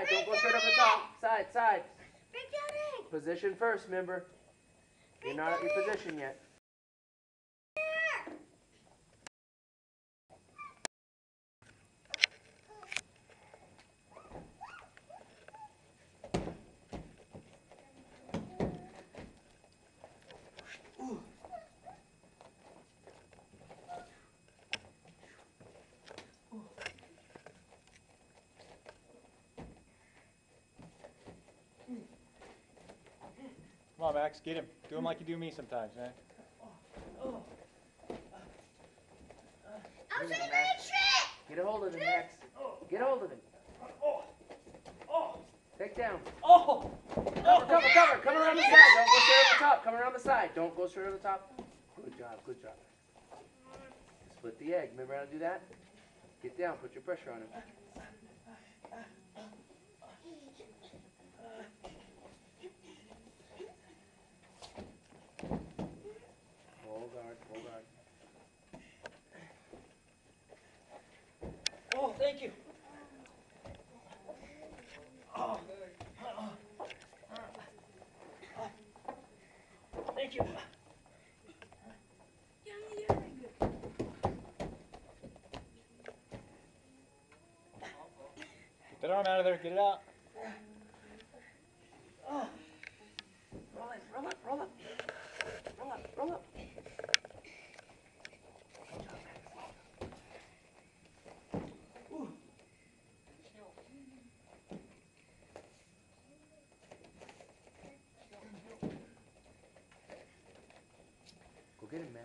side. Don't go straight over the top. Side, side. Break that egg. Position first, remember. You're not at your position yet. Come on, Max, get him. Do him like you do me sometimes, man. I'm saying make shit. Get a hold of him, Max. Get a hold of him. Take down. Oh! Cover, cover, cover. Come around the side. Don't go straight over the top. Come around the side. Don't go straight over the top. Good job, good job. Split the egg. Remember how to do that? Get down. Put your pressure on him. Hold guard, hold guard. Oh, thank you. Oh. Thank you. Get that arm out of there. Get it out. Oh. Roll it, roll up, roll up. Roll up, roll up. Go get him, man.